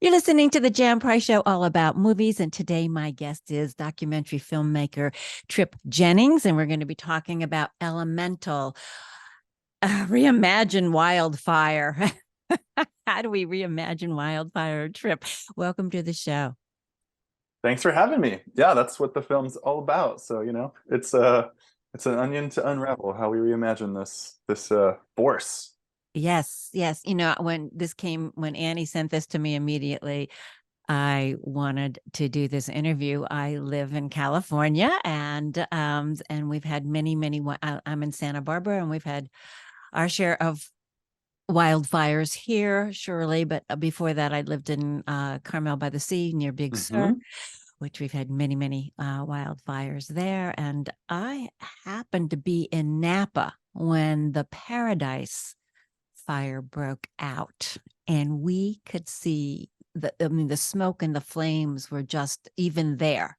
You're listening to the Jan Price Show, all about movies. And today, my guest is documentary filmmaker Tripp Jennings. And we're going to be talking about Elemental, Reimagine Wildfire. How do we reimagine Wildfire? Tripp, welcome to the show. Thanks for having me. Yeah, that's what the film's all about. So, it's an onion to unravel how we reimagine this force. Yes, yes. When Annie sent this to me immediately, I wanted to do this interview. I live in California, and we've had many. I'm in Santa Barbara, and we've had our share of wildfires here, surely. But before that, I lived in Carmel by the Sea near Big Sur, Hmm. which we've had many wildfires there. And I happened to be in Napa when the Paradise fire broke out, and we could see the smoke and the flames were just even there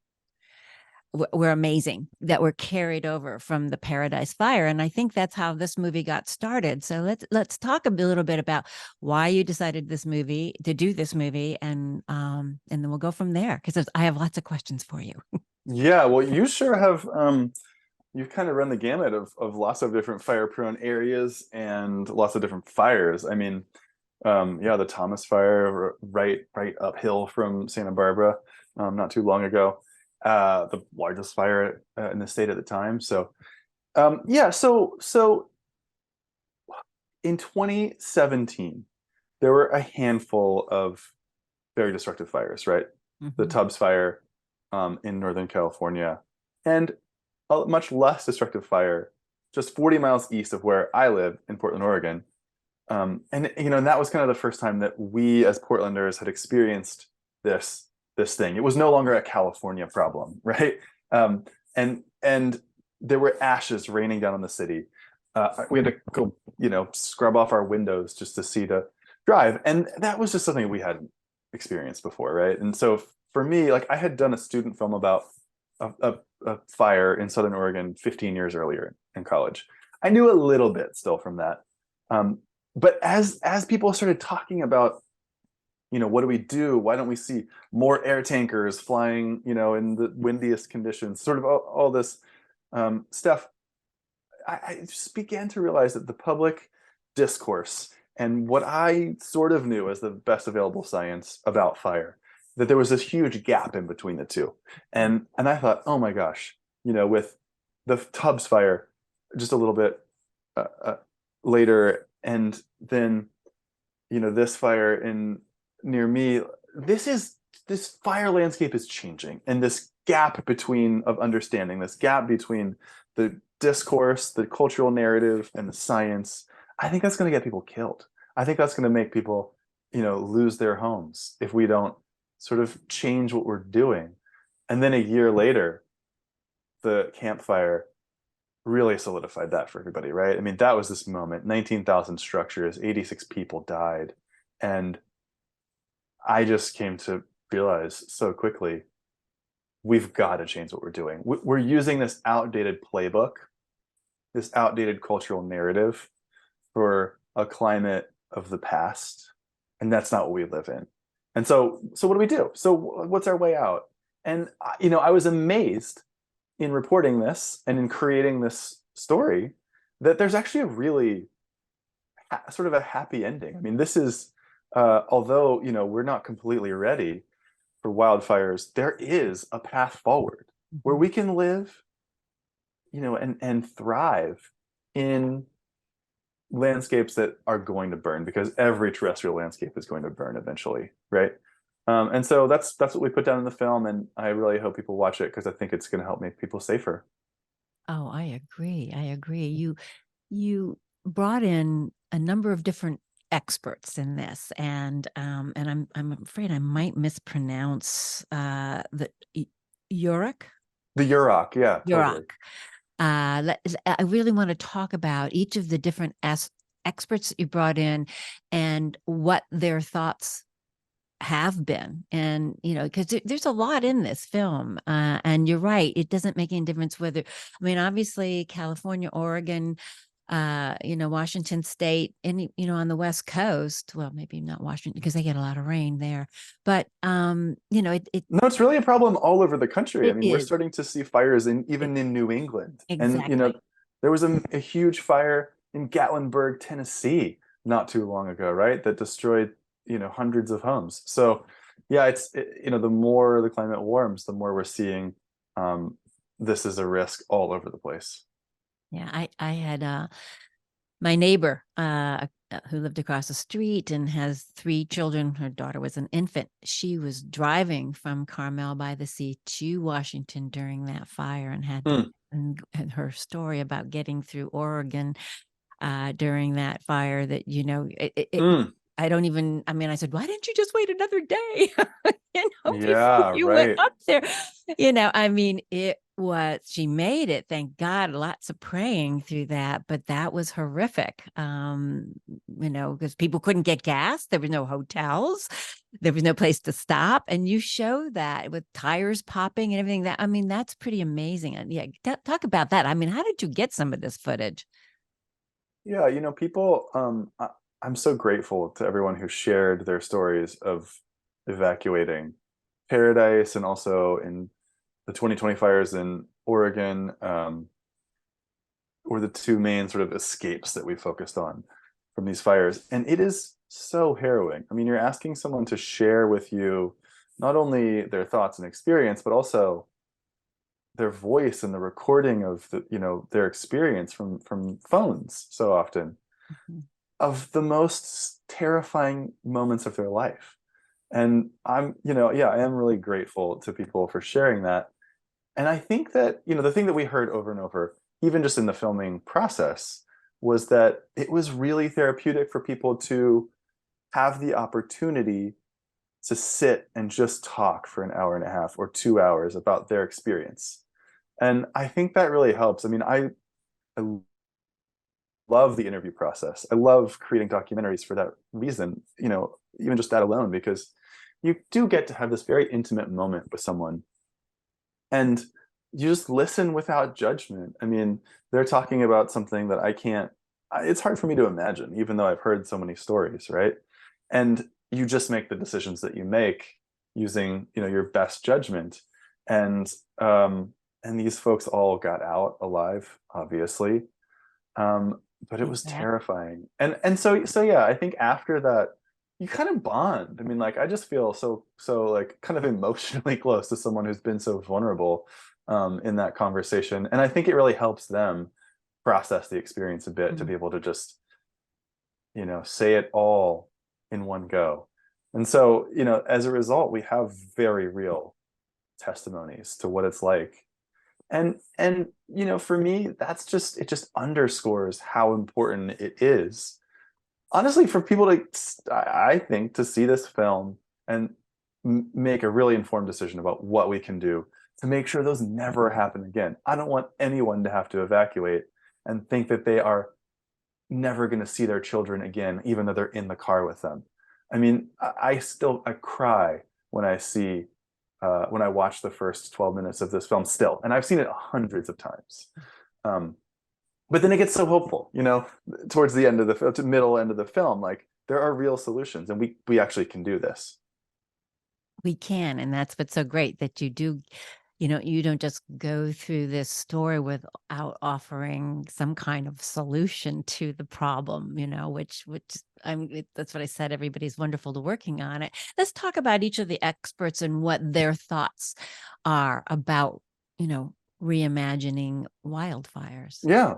were amazing, that were carried over from the Paradise Fire. And I think that's how this movie got started. So let's talk a little bit about why you decided to do this movie, and then we'll go from there, because I have lots of questions for you. Yeah, well, you sure have you've kind of run the gamut of lots of different fire-prone areas and lots of different fires. I mean, yeah, the Thomas Fire right uphill from Santa Barbara, not too long ago. The largest fire in the state at the time. So yeah, so in 2017, there were a handful of very destructive fires, right? The Mhm. Tubbs Fire in Northern California, and a much less destructive fire just 40 miles east of where I live in Portland, Oregon. And that was kind of the first time that we as Portlanders had experienced this thing. It was no longer a California problem, right? And there were ashes raining down on the city. We had to go, scrub off our windows just to see to drive, and that was just something we hadn't experienced before, right? And so for me, like, I had done a student film about a fire in Southern Oregon 15 years earlier in college. I knew a little bit still from that. Um, but as people started talking about, what do we do? Why don't we see more air tankers flying, in the windiest conditions, sort of all this stuff, I just began to realize that the public discourse and what I sort of knew as the best available science about fire, that there was this huge gap in between the two. And I thought, oh my gosh, with the Tubbs fire just a little bit later, and then this fire in near me, this fire landscape is changing, and this gap between of understanding, this gap between the discourse, the cultural narrative, and the science, I think that's going to get people killed. I think that's going to make people, lose their homes if we don't sort of change what we're doing. And then a year later, the campfire really solidified that for everybody, right? I mean, that was this moment. 19,000 structures, 86 people died. And I just came to realize so quickly, we've got to change what we're doing. We're using this outdated playbook, this outdated cultural narrative for a climate of the past, and that's not what we live in. And so what do we do? So what's our way out? And I was amazed in reporting this and in creating this story that there's actually a really sort of a happy ending. I mean, this is although we're not completely ready for wildfires, there is a path forward where Mhm. we can live, and thrive in landscapes that are going to burn, because every terrestrial landscape is going to burn eventually, right? And so that's what we put down in the film, and I really hope people watch it because I think it's going to help make people safer. Oh, I agree. I agree. You brought in a number of different experts in this, and I'm afraid I might mispronounce the Yorick. The Yurok, yeah, totally. Yorick. I really want to talk about each of the different experts that you brought in and what their thoughts have been. And because there's a lot in this film, and you're right, it doesn't make any difference whether, I mean, obviously California, Oregon, Washington State, and on the West Coast. Well, maybe not Washington because they get a lot of rain there, but No, it's really a problem all over the country. I it mean, we're is starting to see fires it, even in New England. And, exactly. there was a huge fire in Gatlinburg, Tennessee, not too long ago, right? That destroyed, hundreds of homes. So, yeah, the more the climate warms, the more we're seeing this is a risk all over the place. Yeah, I had my neighbor who lived across the street and has 3 children. Her daughter was an infant. She was driving from Carmel by the Sea to Washington during that fire and had to, Mm, and her story about getting through Oregon during that fire that, mm. I don't even, I mean, I said, why didn't you just wait another day, before Yeah, you went right. up there? I mean, she made it, thank God, lots of praying through that, but that was horrific. Because people couldn't get gas. There was no hotels. There was no place to stop. And you show that with tires popping and everything I mean, that's pretty amazing. And yeah, talk about that. I mean, how did you get some of this footage? Yeah, people, I'm so grateful to everyone who shared their stories of evacuating Paradise and also in the 2020 fires in Oregon, were the two main sort of escapes that we focused on from these fires. And it is so harrowing. I mean, you're asking someone to share with you not only their thoughts and experience, but also their voice and the recording of their experience from phones so often Mhm. of the most terrifying moments of their life. And yeah, I am really grateful to people for sharing that. And I think that, the thing that we heard over and over, even just in the filming process, was that it was really therapeutic for people to have the opportunity to sit and just talk for an hour and a half or 2 hours about their experience. And I think that really helps. I mean, I love the interview process. I love creating documentaries for that reason, even just that alone, because you do get to have this very intimate moment with someone and you just listen without judgment. I mean, they're talking about something that it's hard for me to imagine, even though I've heard so many stories, right? And you just make the decisions that you make using, your best judgment. And and these folks all got out alive, obviously. But it was Exactly. terrifying. And so yeah, I think after that, you kind of bond. I mean, like I just feel so like kind of emotionally close to someone who's been so vulnerable in that conversation. And I think it really helps them process the experience a bit to Mm. be able to just, say it all in one go. And so, as a result, we have very real testimonies to what it's like. And for me, it just underscores how important it is, honestly, for people to, I think, to see this film and make a really informed decision about what we can do to make sure those never happen again. I don't want anyone to have to evacuate and think that they are never going to see their children again, even though they're in the car with them. I mean, I cry when when I watch the first 12 minutes of this film still, and I've seen it hundreds of times. Um, but then it gets so hopeful, towards the end of the middle end of the film, like there are real solutions and we actually can do this. We can, and that's what's so great that you do. You don't just go through this story without offering some kind of solution to the problem, which that's what I said. Everybody's wonderful to working on it. Let's talk about each of the experts and what their thoughts are about, reimagining wildfires. Yeah.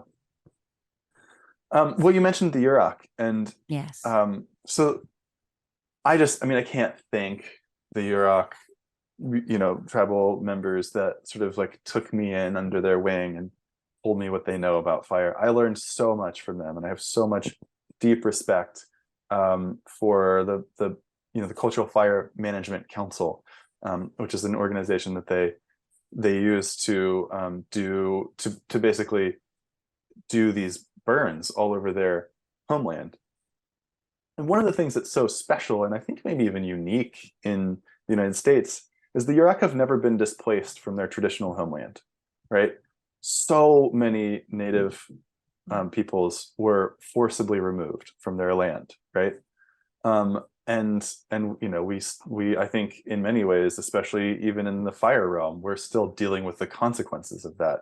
Well, you mentioned the Yurok, and Yes. so I mean, I can't thank the Yurok, tribal members that sort of like took me in under their wing and told me what they know about fire. I learned so much from them, and I have so much deep respect for the Cultural Fire Management Council, which is an organization that they use to to basically do these burns all over their homeland. And one of the things that's so special, and I think maybe even unique in the United States, is the Yurok have never been displaced from their traditional homeland, right? So many native peoples were forcibly removed from their land, right? And you know, we I think in many ways, especially even in the fire realm, we're still dealing with the consequences of that,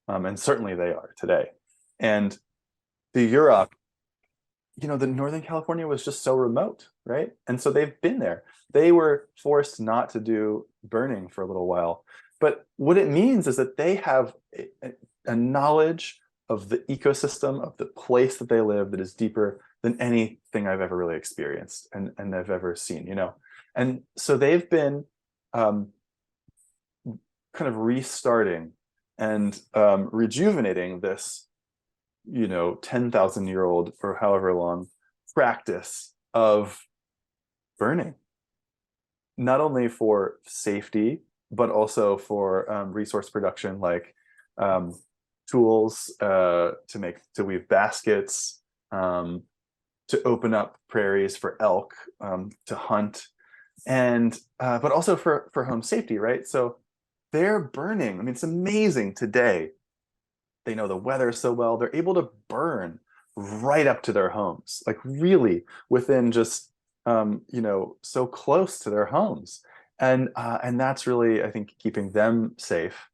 and certainly they are today. And the Europe, you know, the Northern California was just so remote, right? And so they've been there. They were forced not to do burning for a little while. But what it means is that they have a knowledge of the ecosystem, of the place that they live, that is deeper than anything I've ever really experienced and I've ever seen, you know. And so they've been kind of restarting and rejuvenating this, you know, 10,000-year-old or however long practice of burning, not only for safety, but also for resource production, like tools to weave baskets, to open up prairies for elk, to hunt, and but also for home safety, right? So they're burning. I mean, it's amazing today. They know the weather so well. They're able to burn right up to their homes, like really within just you know, so close to their homes, and that's really, I think, keeping them safe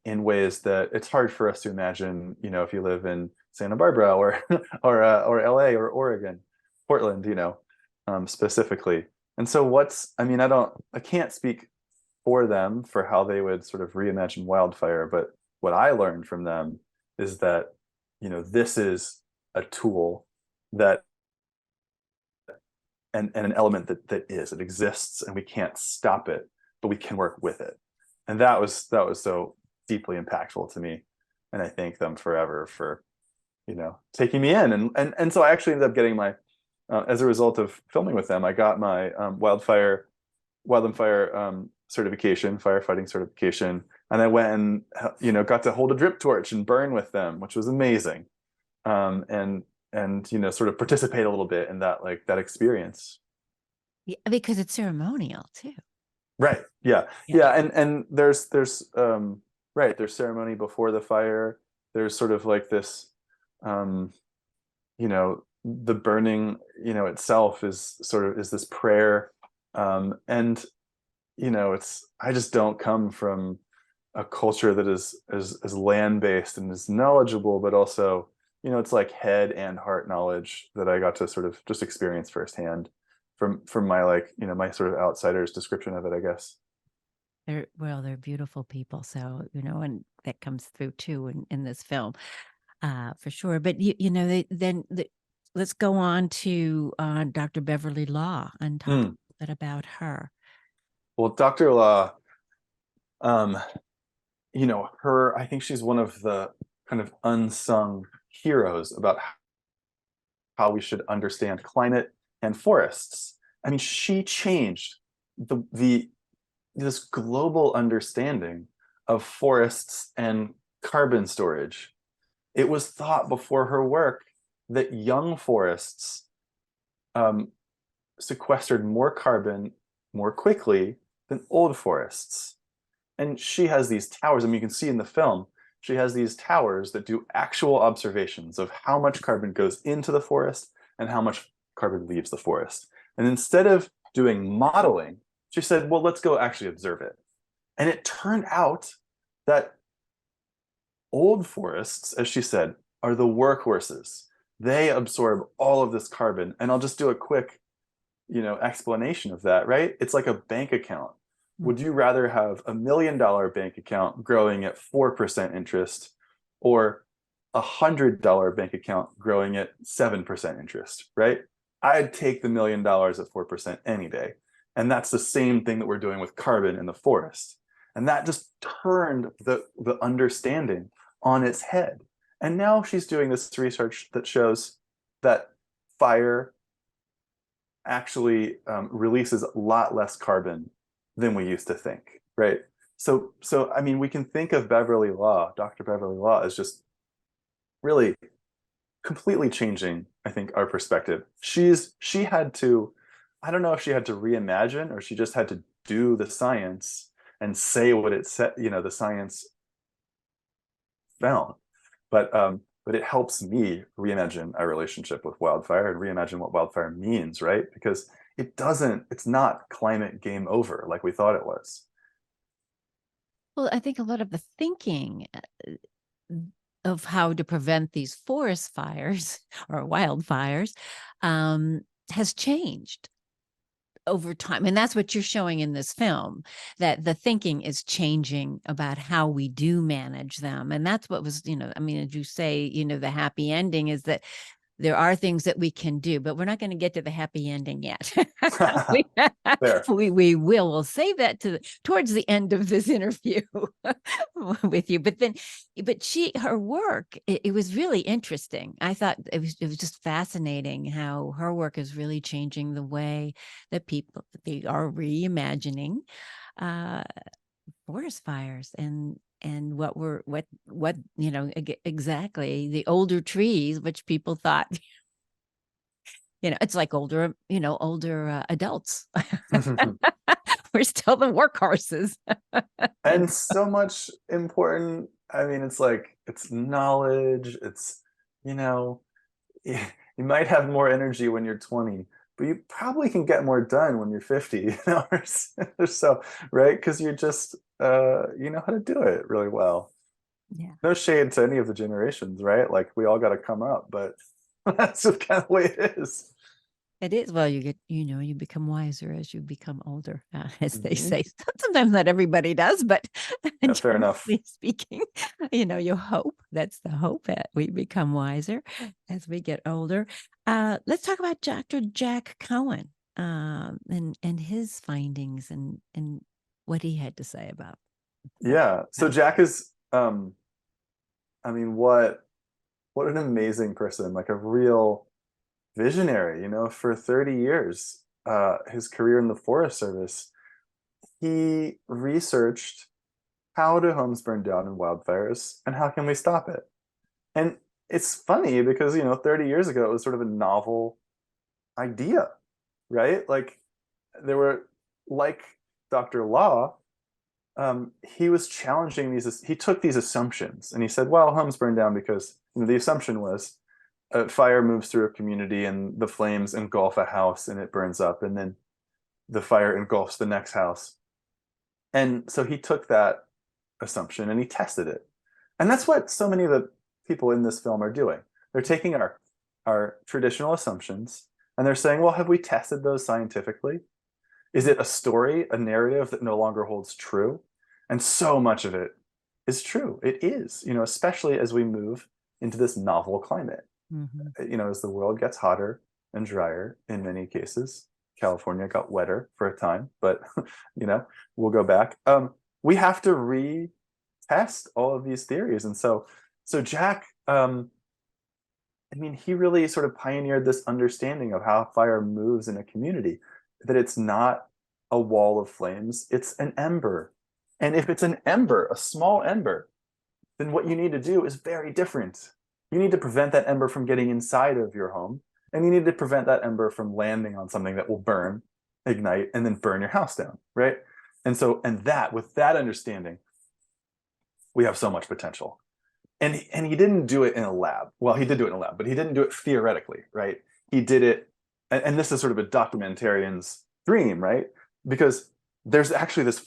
in ways that it's hard for us to imagine. You know, if you live in Santa Barbara or or LA or Oregon, Portland, you know, specifically. And so I mean, I can't speak for them for how they would sort of reimagine wildfire, but what I learned from them is that, you know, this is a tool that and an element that it exists, and we can't stop it, but we can work with it. And that was so deeply impactful to me. And I thank them forever for, you know, taking me in. And so I actually ended up getting my as a result of filming with them, I got my wildfire certification, firefighting certification, and I went and, you know, got to hold a drip torch and burn with them, which was amazing. And you know, sort of participate a little bit in that, like, that experience. Yeah, because it's ceremonial too. Right. Yeah. Yeah. Yeah. And there's right, there's ceremony before the fire. There's sort of like this, you know, the burning, you know, itself is this prayer. And you know, I just don't come from a culture that is land-based and is knowledgeable, but also, you know, it's like head and heart knowledge that I got to sort of just experience firsthand from my, like, you know, my sort of outsider's description of it, I guess. They're beautiful people. So, you know, and that comes through too in this film, for sure. But you know, let's go on to Dr. Beverly Law and talk a Mm. little bit about her. Well, Dr. Law, um, you know, I think she's one of the kind of unsung heroes about how we should understand climate and forests. I mean, she changed this global understanding of forests and carbon storage. It was thought before her work that young forests um, sequestered more carbon more quickly than old forests. And she has these towers. I mean, you can see in the film, she has these towers that do actual observations of how much carbon goes into the forest and how much carbon leaves the forest. And instead of doing modeling, she said, well, let's go actually observe it. And it turned out that old forests, as she said, are the workhorses. They absorb all of this carbon. And I'll just do a quick, you know, explanation of that, right? It's like a bank account. Would you rather have $1 million bank account growing at 4% interest, or $100 bank account growing at 7% interest, right? I'd take the $1 million at 4% any day. And that's the same thing that we're doing with carbon in the forest. And that just turned the understanding on its head. And now she's doing this research that shows that fire actually releases a lot less carbon than we used to think, right? So I mean, we can think of Beverly Law, Dr. Beverly Law, as just really completely changing, I think, our perspective. She had to, I don't know if she had to reimagine or she just had to do the science and say what it said, you know, the science found. But but it helps me reimagine our relationship with wildfire and reimagine what wildfire means, right? Because it's not climate game over like we thought it was. Well, I think a lot of the thinking of how to prevent these forest fires or wildfires has changed over time. And that's what you're showing in this film, that the thinking is changing about how we do manage them. And that's what was, I mean, as you say, the happy ending is that there are things that we can do, but we're not going to get to the happy ending yet. we, There. we will. We'll save that towards the end of this interview with you. But her work, it was really interesting. I thought it was just fascinating how her work is really changing the way that they are reimagining forest fires and what exactly the older trees, which people thought, it's like older adults. We're still the workhorses. And so much important. I mean, it's knowledge. It's, you know, you might have more energy when you're 20, but you probably can get more done when you're 50, or so, right? Because you're just, you know how to do it really well. Yeah. No shade to any of the generations, right? Like we all got to come up, but that's just kind of the way it is. It is. Well, you get, you become wiser as you become older, as they Mhm. say. Sometimes not everybody does, but Yeah, fair enough. generally speaking, you hope that's the hope that we become wiser as we get older. Let's talk about Dr. Jack Cohen and his findings and what he had to say about. Yeah. So Jack is, I mean, what an amazing person, like a real visionary, for 30 years, his career in the Forest Service, he researched how do homes burn down in wildfires and how can we stop it? And it's funny because, 30 years ago, it was sort of a novel idea, right? Like there were, like Dr. Law, he was challenging he took these assumptions and he said, well, homes burn down because the assumption was a fire moves through a community and the flames engulf a house and it burns up and then the fire engulfs the next house. And so he took that assumption and he tested it. And that's what so many of the people in this film are doing. They're taking our traditional assumptions and they're saying, well, have we tested those scientifically? Is it a story, a narrative that no longer holds true? And so much of it is true. It is, especially as we move into this novel climate. As the world gets hotter and drier in many cases. California got wetter for a time, but we'll go back. We have to retest all of these theories, and so Jack, I mean, he really sort of pioneered this understanding of how fire moves in a community. That it's not a wall of flames; it's an ember, and if it's an ember, a small ember, then what you need to do is very different. You need to prevent that ember from getting inside of your home, and you need to prevent that ember from landing on something that will burn, ignite, and then burn your house down, right? With that understanding, we have so much potential. And he didn't do it in a lab. Well, he did do it in a lab, but he didn't do it theoretically, right? He did it, and this is sort of a documentarian's dream, right? Because there's actually this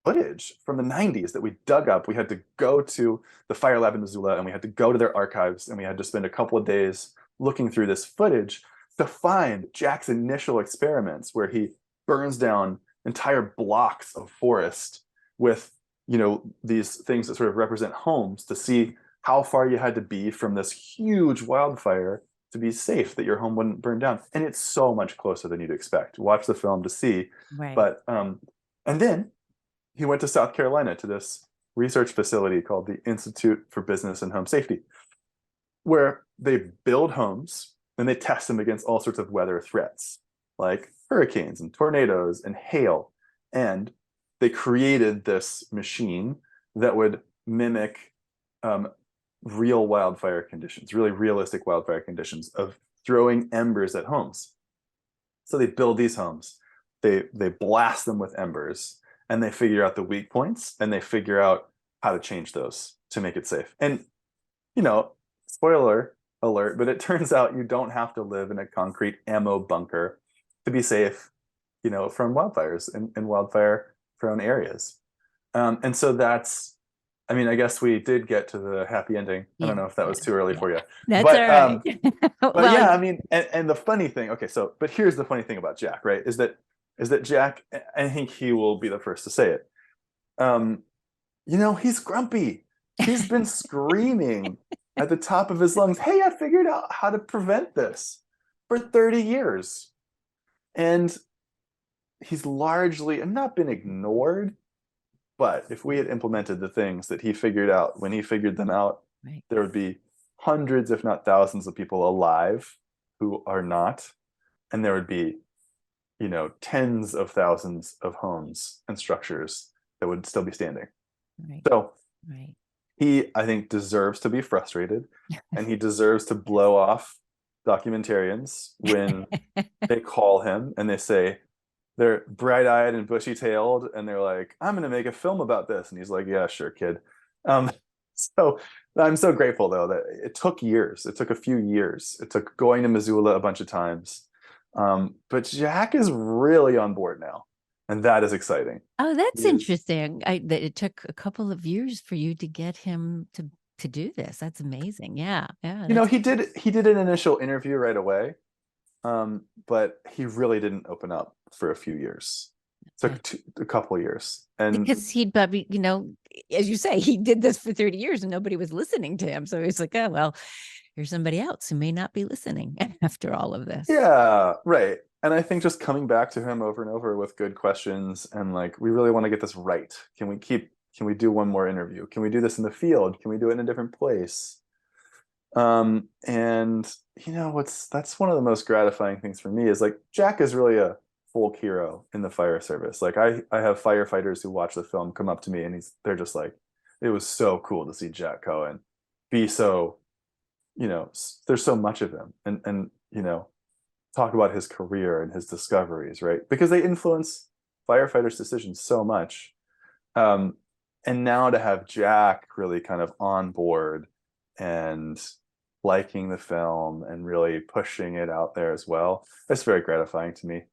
footage from the 90s that we dug up. We had to go to the fire lab in Missoula and we had to go to their archives and we had to spend a couple of days looking through this footage to find Jack's initial experiments where he burns down entire blocks of forest with these things that sort of represent homes to see how far you had to be from this huge wildfire to be safe that your home wouldn't burn down. And it's so much closer than you'd expect. Watch the film to see. Right. But and then he went to South Carolina to this research facility called the Institute for Business and Home Safety, where they build homes and they test them against all sorts of weather threats, like hurricanes and tornadoes and hail. And they created this machine that would mimic real wildfire conditions, really realistic wildfire conditions of throwing embers at homes. So they build these homes, they blast them with embers, and they figure out the weak points and they figure out how to change those to make it safe. And you know, spoiler alert, but it turns out you don't have to live in a concrete ammo bunker to be safe, from wildfires in wildfire prone areas. And so that's, I mean, I guess we did get to the happy ending. I don't Yeah, know if that yeah, was too early yeah. for you, That's all but right. but Well, yeah, I mean, and the funny thing, okay, so but here's the funny thing about Jack, right? Is that Jack, I think he will be the first to say it. Um, he's grumpy. He's been screaming at the top of his lungs, "Hey, I figured out how to prevent this for 30 years." And he's largely not been ignored, but if we had implemented the things that he figured out when he figured them out, right, there would be hundreds, if not thousands, of people alive who are not. And there would be, tens of thousands of homes and structures that would still be standing. right, So right. he, I think, deserves to be frustrated, and he deserves to blow off documentarians when they call him and they say, they're bright-eyed and bushy-tailed, and they're like, "I'm going to make a film about this," and he's like, "Yeah, sure, kid." Um, so I'm so grateful though that it took years. It took a few years. It took going to Missoula a bunch of times, but Jack is really on board now, and that is exciting. Oh, that's He is, interesting. That it took a couple of years for you to get him to do this. That's amazing. Yeah, yeah, that's he did an initial interview right away, but he really didn't open up for a few years. It okay. took a couple of years, and Because he'd probably, as you say, he did this for 30 years and nobody was listening to him. So he's like, oh, well, here's somebody else who may not be listening after all of this. yeah, right. And I think just coming back to him over and over with good questions and like, we really want to get this right. Can we do one more interview? Can we do this in the field? Can we do it in a different place? And that's one of the most gratifying things for me is like Jack is really a folk hero in the fire service. Like I have firefighters who watch the film come up to me and they're just like, it was so cool to see Jack Cohen be so, there's so much of him and talk about his career and his discoveries, right? Because they influence firefighters' decisions so much. Um, and now to have Jack really kind of on board and liking the film and really pushing it out there as well, that's very gratifying to me.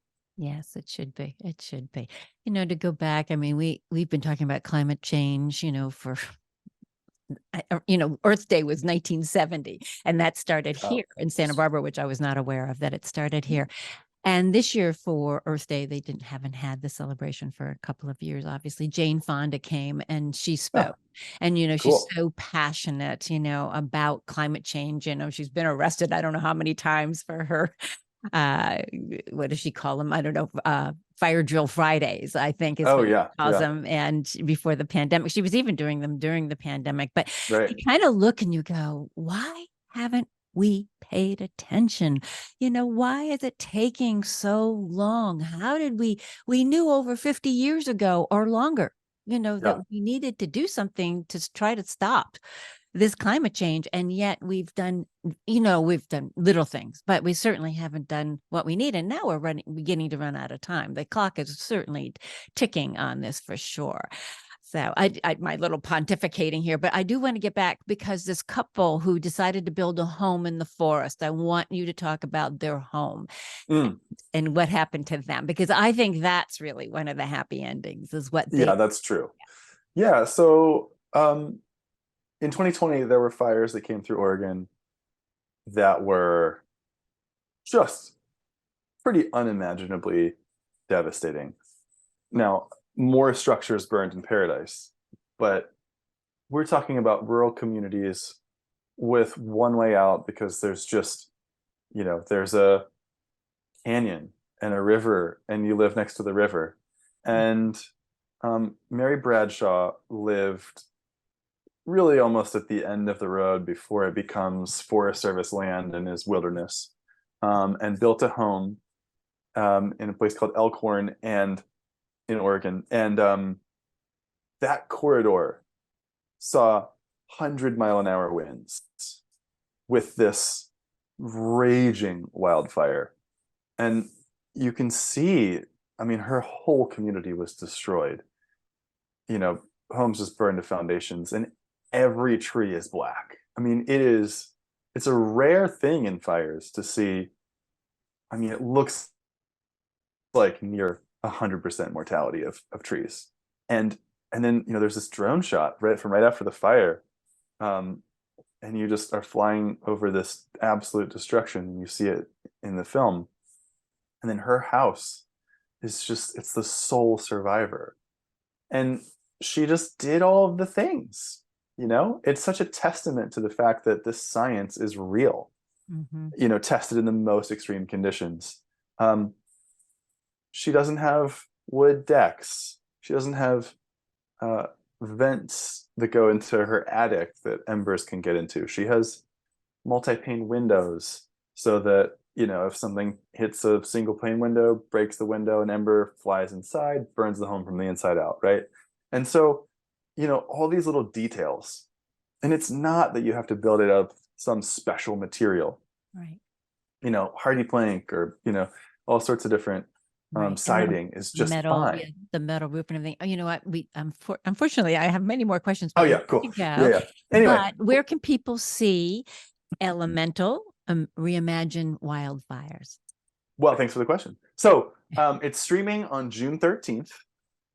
Yes, it should be. It should be. To go back, I mean, we've been talking about climate change, for Earth Day was 1970, and that started Oh, here in Santa Barbara, which I was not aware of that it started here. And this year for Earth Day, they haven't had the celebration for a couple of years. Obviously, Jane Fonda came and she oh, spoke, and she's cool. so passionate, about climate change. She's been arrested I don't know how many times for her uh what does she call them? I don't know. Fire drill Fridays, I think is Oh what she yeah, calls yeah, them. And before the pandemic, she was even doing them during the pandemic. But right. you kind of look and you go, why haven't we paid attention? Why is it taking so long? How did we knew over 50 years ago or longer, that Yeah, we needed to do something to try to stop this climate change, and yet we've done little things, but we certainly haven't done what we need, and now we're beginning to run out of time. The clock is certainly ticking on this for sure. So my little pontificating here, but I do want to get back because this couple who decided to build a home in the forest, I want you to talk about their home mm, and what happened to them, because I think that's really one of the happy endings is what yeah, they. that's true. Yeah, so in 2020 there were fires that came through Oregon that were just pretty unimaginably devastating. Now, more structures burned in Paradise, but we're talking about rural communities with one way out because there's just, there's a canyon and a river, and you live next to the river. And Mary Bradshaw lived really almost at the end of the road before it becomes Forest Service land and is wilderness, and built a home in a place called Elkhorn and in Oregon. And that corridor saw 100-mile-an-hour winds with this raging wildfire. And you can see, I mean, her whole community was destroyed. Homes just burned to foundations, and every tree is black. I mean, it's a rare thing in fires to see. I mean, it looks like near 100% mortality of trees. And then, there's this drone shot right after the fire. Um, and you just are flying over this absolute destruction, and you see it in the film. And then her house is it's the sole survivor. And she just did all of the things. It's such a testament to the fact that this science is real, tested in the most extreme conditions. She doesn't have wood decks. She doesn't have vents that go into her attic that embers can get into. She has multi-pane windows so that, if something hits a single pane window, breaks the window, an ember flies inside, burns the home from the inside out, right? And so, all these little details. And it's not that you have to build it up some special material, right? Hardy plank or, all sorts of different siding is just fine. The metal roof and everything. Oh, you know what? Unfortunately, I have many more questions. Oh yeah, cool. Yeah. Anyway, but where can people see Elemental Reimagine Wildfires? Well, thanks for the question. So it's streaming on June 13th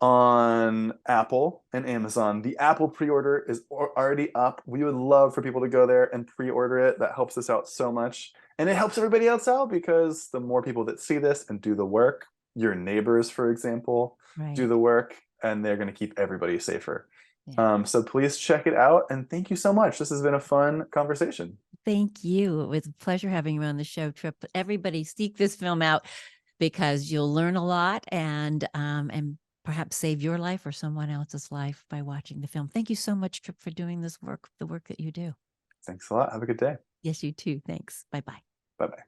on Apple and Amazon. The Apple pre-order is already up. We would love for people to go there and pre-order it. That helps us out so much. And it helps everybody else out because the more people that see this and do the work, your neighbors, for example, do the work, and they're going to keep everybody safer. Yeah. So please check it out. And thank you so much. This has been a fun conversation. Thank you. It was a pleasure having you on the show, Tripp. Everybody seek this film out because you'll learn a lot and perhaps save your life or someone else's life by watching the film. Thank you so much, Tripp, for doing this work, the work that you do. Thanks a lot. Have a good day. Yes, you too. Thanks. Bye-bye. Bye-bye.